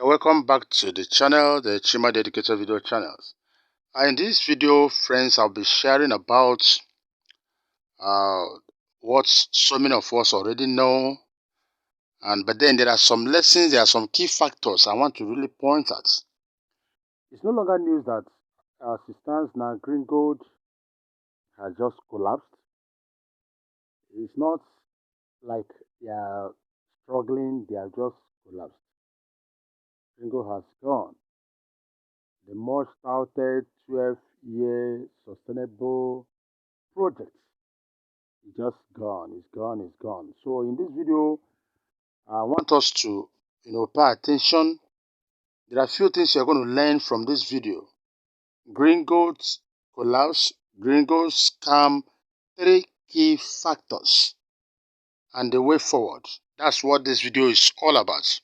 Welcome back to the channel, the Chima Dedicated Video Channels. In this video, friends, I'll be sharing about uh, what so many of us already know, but then there are some lessons, there are some key factors I want to really point at. It's no longer news that as it stands now, Greengold has just collapsed. It's not like they are struggling, they are just collapsed. Greengold has gone. The much touted 12-year sustainable project is just gone. It's gone. It's gone. So in this video, I want us to, pay attention. There are a few things you're going to learn from this video. Greengold collapse, Greengold scam, 3 key factors, and the way forward. That's what this video is all about.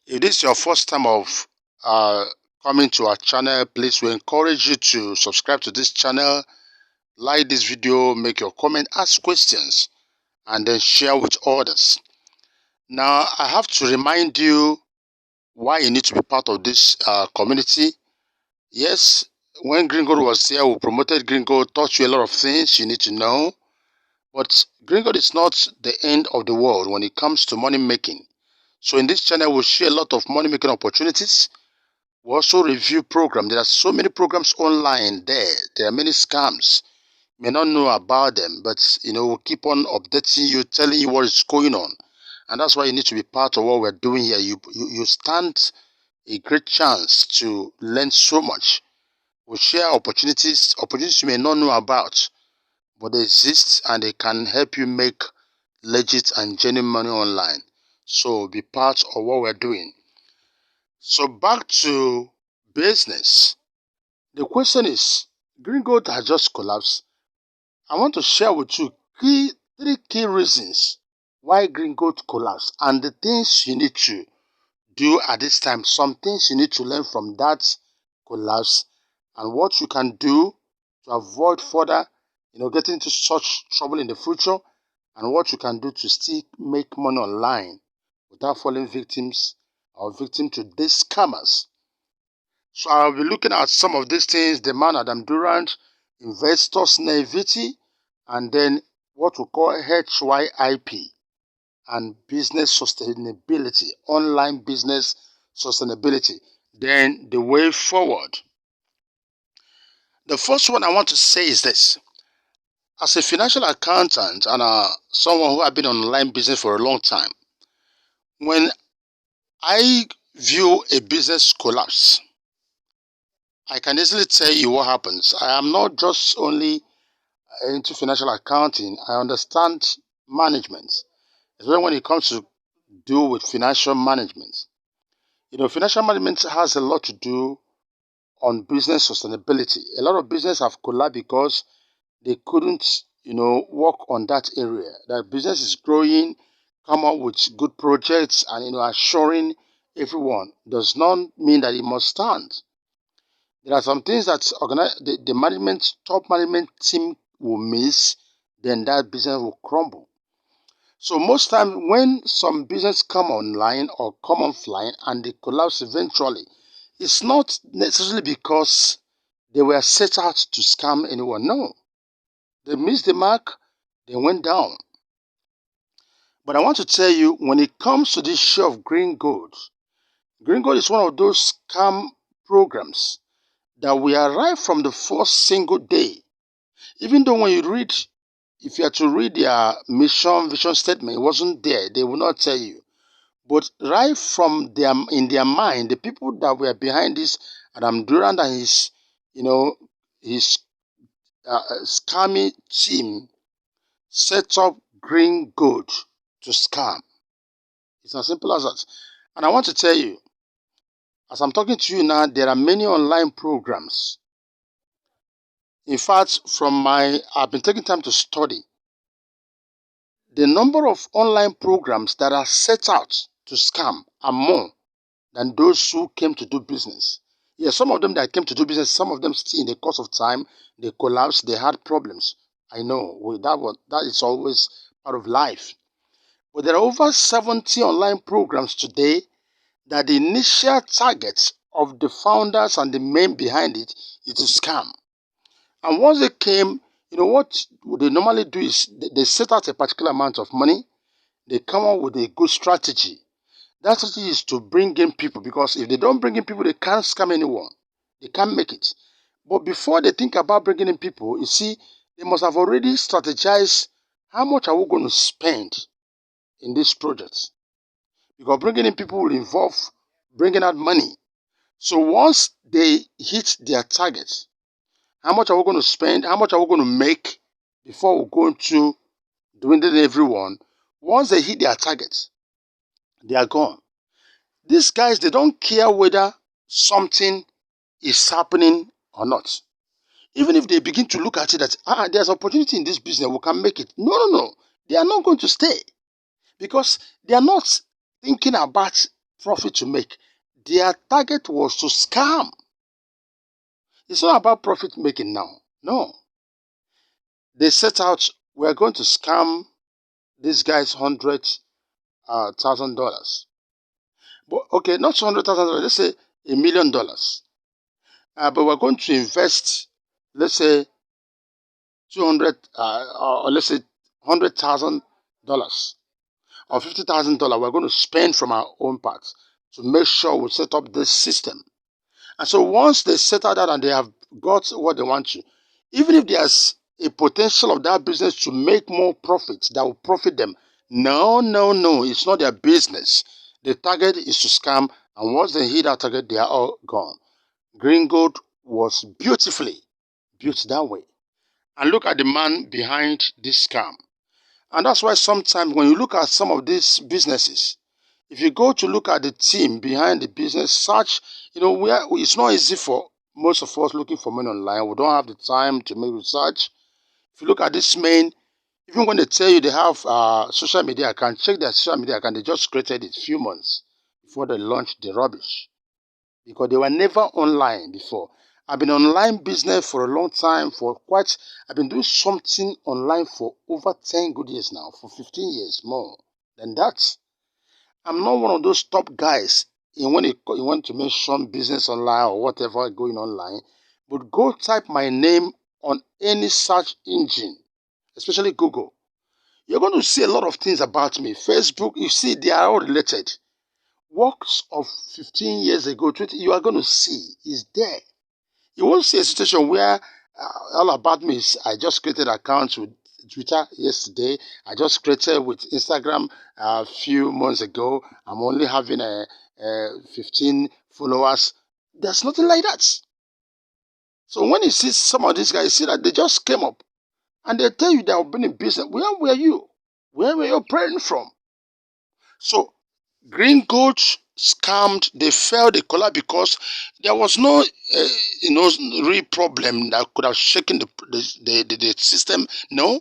If this is your first time of coming to our channel, please, we encourage you to subscribe to this channel, like this video, make your comment, ask questions, and then share with others. Now, I have to remind you why you need to be part of this community. Yes, when Greengold was here, we promoted Greengold, taught you a lot of things you need to know. But Greengold is not the end of the world when it comes to money making. So in this channel, we'll share a lot of money making opportunities. We also review programs. There are so many programs online there. There are many scams. You may not know about them, but we'll keep on updating you, telling you what is going on. And that's why you need to be part of what we're doing here. You stand a great chance to learn so much. We'll share opportunities you may not know about, but they exist and they can help you make legit and genuine money online. So be part of what we're doing. So back to business. The question is, Greengold has just collapsed. I want to share with you 3 key reasons why Greengold collapsed and the things you need to do at this time. Some things you need to learn from that collapse and what you can do to avoid further, getting into such trouble in the future, and what you can do to still make money online without falling victim to these scammers. So I'll be looking at some of these things: the man Adam Durand, investors naivety, and then what we call HYIP and business sustainability, online business sustainability. Then the way forward. The first one I want to say is this. As a financial accountant and someone who has been on online business for a long time, when I view a business collapse, I can easily tell you what happens. I am not just only into financial accounting. I understand management, especially when it comes to do with financial management. Financial management has a lot to do on business sustainability. A lot of business have collapsed because they couldn't, work on that area. That business is growing, come up with good projects, and assuring everyone does not mean that it must stand. There are some things that the top management team will miss, then that business will crumble. So most times when some business come online or come offline and they collapse eventually, it's not necessarily because they were set out to scam anyone. No, they missed the mark, they went down. But I want to tell you, when it comes to this share of Greengold, Greengold is one of those scam programs that we arrive from the first single day. Even though when you read, if you are to read their mission, vision statement, it wasn't there. They will not tell you. But right from in their mind, the people that were behind this, Adam Durand and his scamming team set up Greengold to scam. It's as simple as that. And I want to tell you, as I'm talking to you now, there are many online programs. In fact, I've been taking time to study the number of online programs that are set out to scam are more than those who came to do business. Yes, some of them that came to do business, some of them still in the course of time, they collapsed, they had problems. I know, that is always part of life. But there are over 70 online programs today that the initial target of the founders and the men behind it is to scam. And once they came, what they normally do is they set out a particular amount of money, they come up with a good strategy. That strategy is to bring in people, because if they don't bring in people, they can't scam anyone. They can't make it. But before they think about bringing in people, you see, they must have already strategized how much are we going to spend in this project. Because bringing in people will involve bringing out money. So once they hit their targets, how much are we going to spend? How much are we going to make before we go into dwindling everyone? Once they hit their targets, they are gone. These guys, they don't care whether something is happening or not. Even if they begin to look at it that there's opportunity in this business, we can make it. No. They are not going to stay, because they are not thinking about profit to make. Their target was to scam. It's not about profit making now. No. They set out, we're going to scam these guys $100,000. But okay, not $100,000, let's say $1 million. But we're going to invest, let's say 200, or let's say $100,000 or $50,000. We're going to spend from our own parts to make sure we set up this system. And so once they settle that and they have got what they want to, even if there's a potential of that business to make more profits that will profit them, no, it's not their business. The target is to scam, and once they hit that target, they are all gone. Greengold was beautifully built that way. And look at the man behind this scam. And that's why sometimes when you look at some of these businesses, if you go to look at the team behind the business, such, it's not easy for most of us looking for money online. We don't have the time to make research. If you look at this man, even when they tell you they have social media account, check their social media account. They just created it a few months before they launched the rubbish, because they were never online before. I've been online business for a long time, I've been doing something online for over 10 good years now, for 15 years more than that. I'm not one of those top guys when you want to mention business online or whatever going online, but go type my name on any search engine, especially Google. You're going to see a lot of things about me. Facebook, you see, they are all related. Works of 15 years ago, 20, you are going to see is there. You won't see a situation where all about me is I just created accounts with Twitter yesterday. I just created with Instagram a few months ago. I'm only having 15 followers. There's nothing like that. So when you see some of these guys, you see that they just came up and they tell you they have been in business. Where were you? Where were you praying from? So Greengold scammed, they failed, they collapsed because there was no, real problem that could have shaken the system. No,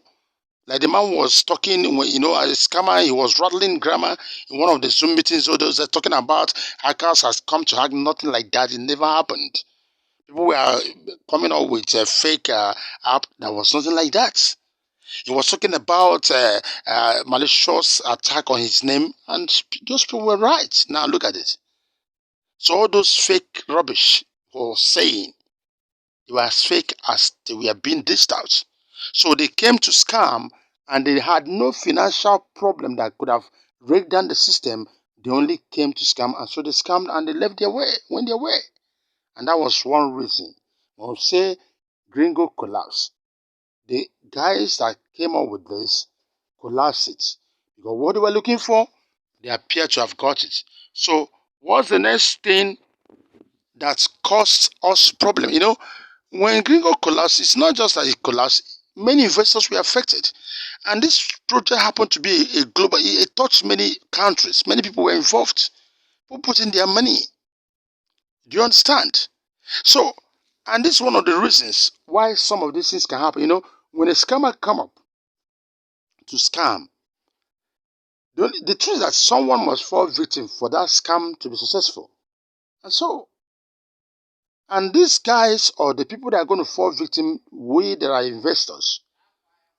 like the man was talking, as a scammer, he was rattling grammar in one of the Zoom meetings. So those are talking about hackers has come to hack. Nothing like that. It never happened. People were coming up with a fake app. That was nothing like that. He was talking about malicious attack on his name, and those people were right. Now look at it. So all those fake rubbish was saying, they were as fake as they were being dished out. So they came to scam, and they had no financial problem that could have break down the system. They only came to scam, and so they scammed and they left their way, went their way. And that was one reason. When we say Gringo collapsed, the guys that came up with this collapsed it. Because what they were looking for, they appear to have got it. So what's the next thing that caused us problem? When Gringo collapsed, it's not just that it collapsed. Many investors were affected. And this project happened to be a global, it touched many countries. Many people were involved. People put in their money. Do you understand? So, and this is one of the reasons why some of these things can happen. When a scammer come up to scam, the truth is that someone must fall victim for that scam to be successful. And these guys or the people that are going to fall victim, we that are investors,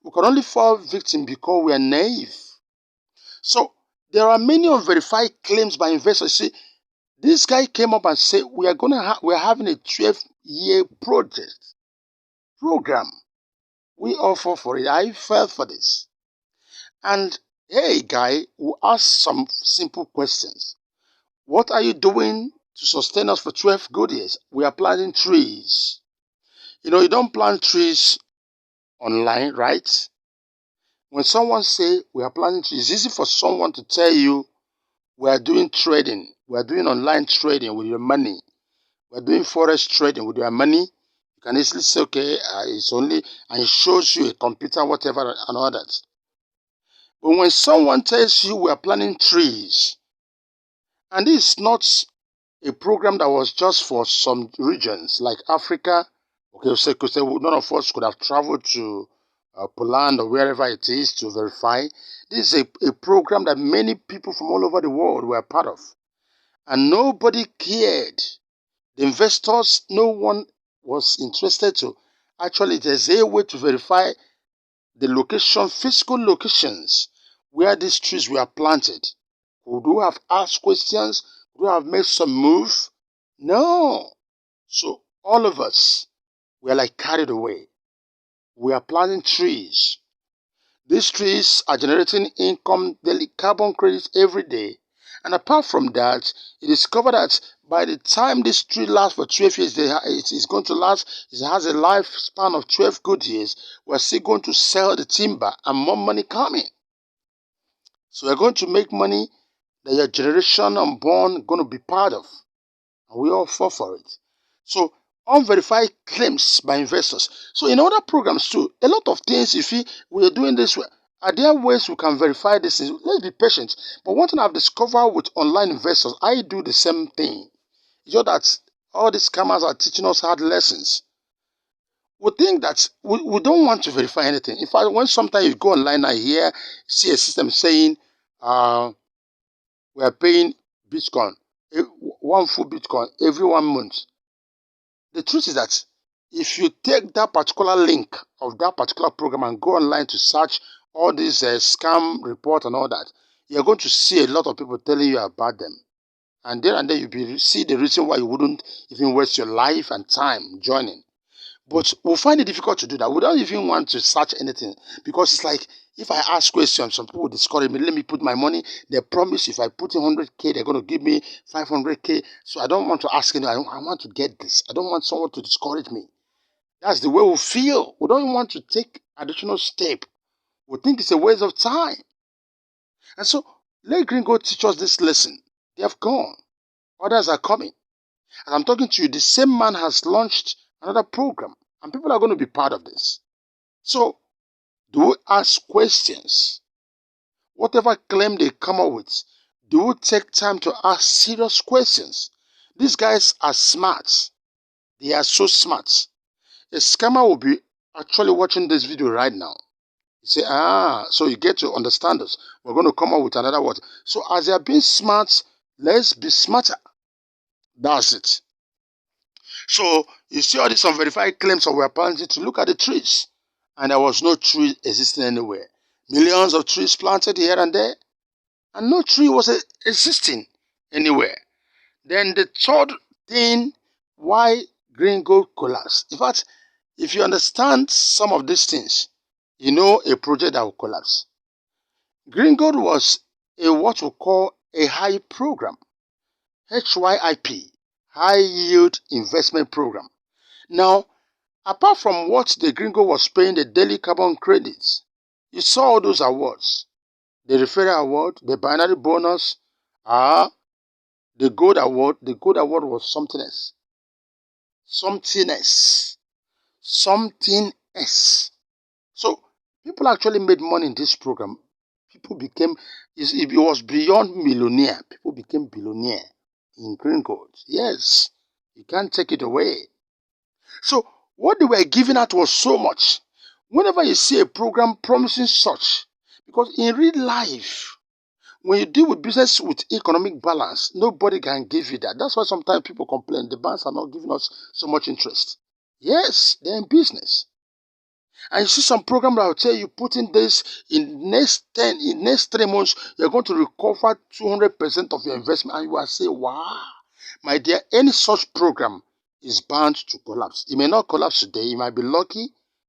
we can only fall victim because we are naive. So there are many unverified claims by investors. See, This guy came up and said, we're having a 12-year program. We offer for it. I fell for this. And hey, guy, we asked some simple questions. What are you doing to sustain us for 12 good years? We are planting trees. You know, you don't plant trees online, right? When someone say we are planting trees, it's easy for someone to tell you we are doing trading. We are doing online trading with your money. We are doing forest trading with your money. You can easily say, okay, it's only, and it shows you a computer, whatever, and all that. But when someone tells you we are planting trees, and this is not a program that was just for some regions like Africa, okay, so none of us could have traveled to Poland or wherever it is to verify. This is a program that many people from all over the world were part of. And nobody cared. The investors, no one was interested to. Actually, there's a way to verify the location, physical locations where these trees were planted. Would you have asked questions? Would you have made some move? No. So all of us were like carried away. We are planting trees. These trees are generating income, daily carbon credits every day. And apart from that, it is discovered that by the time this tree lasts for 12 years, it is going to last, it has a lifespan of 12 good years. We're still going to sell the timber and more money coming. So we're going to make money that your generation unborn going to be part of. And we all fall for it. So unverified claims by investors. So in other programs too, a lot of things, you feel we're doing this way. Are there ways we can verify this? Let's be patient. But one thing I've discovered with online investors, I do the same thing. You know that all these scammers are teaching us hard lessons. We think that we don't want to verify anything. In fact, when sometimes you go online and see a system saying we are paying Bitcoin, one full Bitcoin every 1 month. The truth is that if you take that particular link of that particular program and go online to search all these scam report and all that, you're going to see a lot of people telling you about them. And then you'll see the reason why you wouldn't even waste your life and time joining. But we'll find it difficult to do that. We don't even want to search anything because it's like if I ask questions, some people will discourage me. Let me put my money. They promise if I put in 100K, they're going to give me 500K. So I don't want to ask anyone. I want to get this. I don't want someone to discourage me. That's the way we feel. We don't want to take additional step. We think it's a waste of time. And so let Greengold teach us this lesson. They have gone. Others are coming. As I'm talking to you, the same man has launched another program, and people are going to be part of this. So, do we ask questions? Whatever claim they come up with, do we take time to ask serious questions? These guys are smart. They are so smart. A scammer will be actually watching this video right now. You say, so you get to understand us. We're going to come up with another word. So as they are being smart, let's be smarter. That's it. So you see all these unverified claims of we're planting to look at the trees. And there was no tree existing anywhere. Millions of trees planted here and there. And no tree was existing anywhere. Then the third thing why Greengold collapsed. In fact, if you understand some of these things, you know a project that will collapse. Greengold was what we call a high program. HYIP, High Yield Investment Program. Now, apart from what the Greengold was paying the daily carbon credits, you saw all those awards. The referral award, the binary bonus, the gold award. The gold award was something else. Something else. Something else. So, people actually made money in this program. People became, it was beyond millionaire. People became billionaire in Greengold. Yes, you can't take it away. So, what they were giving out was so much. Whenever you see a program promising such, because in real life, when you deal with business with economic balance, nobody can give you that. That's why sometimes people complain the banks are not giving us so much interest. Yes, they're in business. And you see some program that will tell you put in this in next 3 months, you're going to recover 200% of your investment. And you will say, wow, My dear, any such program is bound to collapse. It may not collapse today. You might be lucky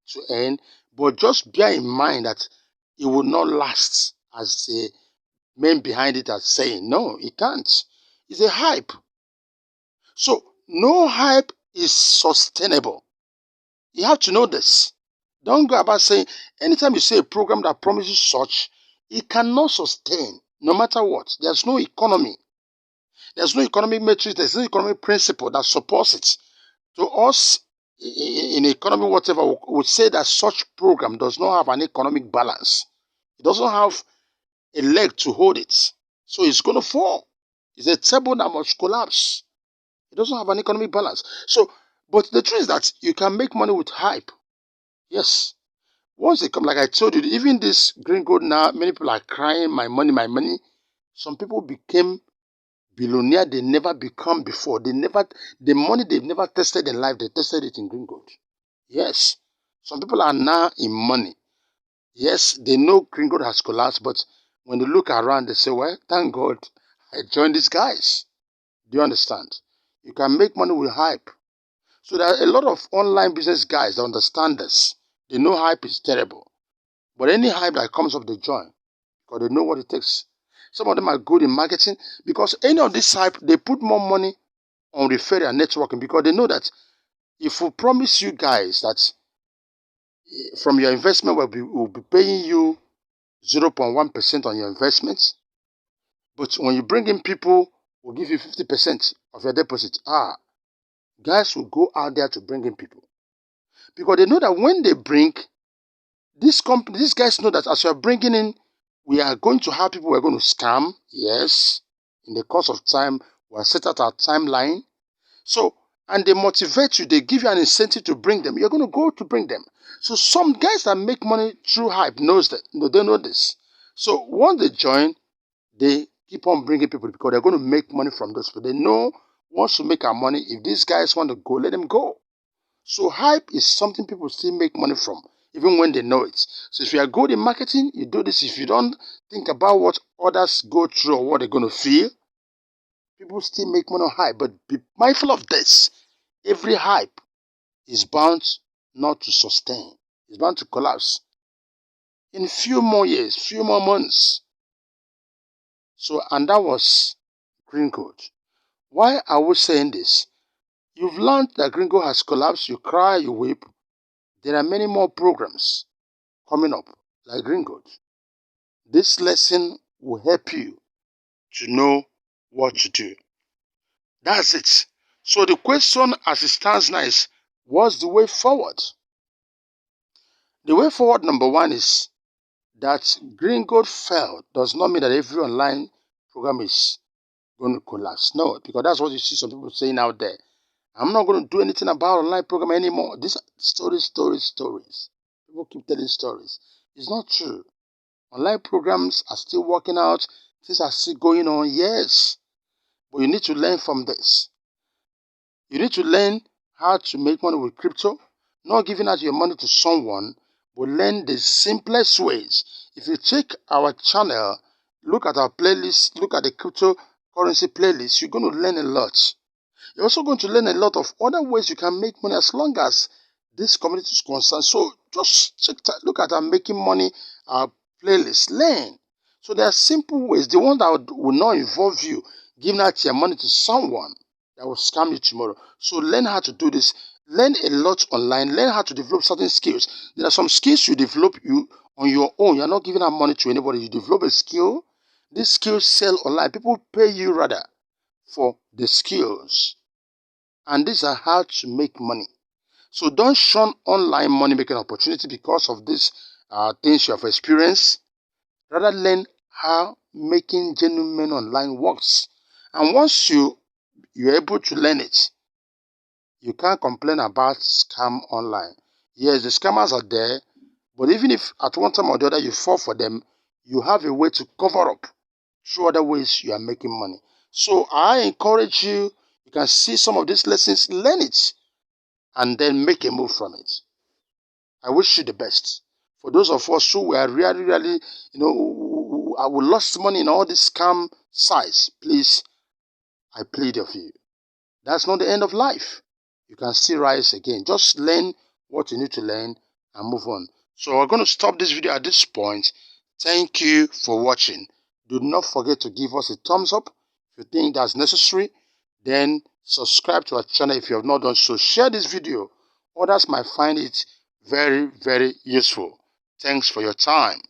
to end, but just bear in mind that it will not last, as the men behind it are saying. No, it can't. It's a hype. So no hype is sustainable. You have to know this. Don't go about saying, anytime you say a program that promises such, it cannot sustain no matter what. There's no economy. There's no economic matrix. There's no economic principle that supports it. To us, in economy, whatever, we would say that such program does not have an economic balance. It doesn't have a leg to hold it. So it's going to fall. It's a table that must collapse. It doesn't have an economic balance. So, but the truth is that you can make money with hype. Yes. Once they come, like I told you, even this Greengold now, many people are crying, my money, my money. Some people became billionaire they never become before. The money they've never tested in life, they tested it in Greengold. Yes. Some people are now in money. Yes, they know Greengold has collapsed, but when they look around, they say, well, thank God I joined these guys. Do you understand? You can make money with hype. So there are a lot of online business guys that understand this. They know hype is terrible. But any hype that comes up, they join. Because they know what it takes. Some of them are good in marketing. Because any of this hype, they put more money on referral and networking. Because they know that if we promise you guys that from your investment, we'll be paying you 0.1% on your investments. But when you bring in people, we'll give you 50% of your deposit. Guys will go out there to bring in people. Because they know that when they bring, these guys know that as you're bringing in, we are going to have people we're going to scam. Yes. In the course of time, we'll set out our timeline. So, and they motivate you. They give you an incentive to bring them. You're going to go to bring them. So some guys that make money through hype knows that. They know this. So once they join, they keep on bringing people because they're going to make money from those people. They know once to make our money, if these guys want to go, let them go. So hype is something people still make money from, even when they know it. So if you are good in marketing, you do this. If you don't think about what others go through or what they're going to feel, people still make money on hype. But be mindful of this. Every hype is bound not to sustain. It's bound to collapse in a few more years, few more months. So, and that was Greengold. Why are we saying this? You've learned that Greengold has collapsed. You cry, you weep. There are many more programs coming up like Greengold. This lesson will help you to know what to do. That's it. So the question as it stands now is, what's the way forward? The way forward, number one, is that Greengold fell does not mean that every online program is going to collapse. No, because that's what you see some people saying out there. I'm not going to do anything about online program anymore. These are stories. People keep telling stories. It's not true. Online programs are still working out. Things are still going on. Yes. But you need to learn from this. You need to learn how to make money with crypto. Not giving out your money to someone, but learn the simplest ways. If you check our channel, look at our playlist, look at the cryptocurrency playlist, you're going to learn a lot. You're also going to learn a lot of other ways you can make money as long as this community is concerned. So just look at our making money, our playlist, learn. So there are simple ways. The one that will not involve you giving out your money to someone that will scam you tomorrow. So learn how to do this. Learn a lot online. Learn how to develop certain skills. There are some skills you develop on your own. You're not giving out money to anybody. You develop a skill. This skill sell online. People pay you rather for the skills. And these are how to make money. So don't shun online money making opportunity because of these things you have experienced. Rather learn how making genuine money online works. And once you're able to learn it, you can't complain about scam online. Yes, the scammers are there, but even if at one time or the other you fall for them, you have a way to cover up through other ways you are making money. So I encourage you, you can see some of these lessons, learn it, and then make a move from it. I wish you the best. For those of us who were really, we lost money in all these scam sites, please, I plead of you. that's not the end of life. You can still rise again. Just learn what you need to learn and move on. So we're going to stop this video at this point. Thank you for watching. Do not forget to give us a thumbs up if you think that's necessary. Then subscribe to our channel if you have not done so. Share this video. Others might find it very, very useful. Thanks for your time.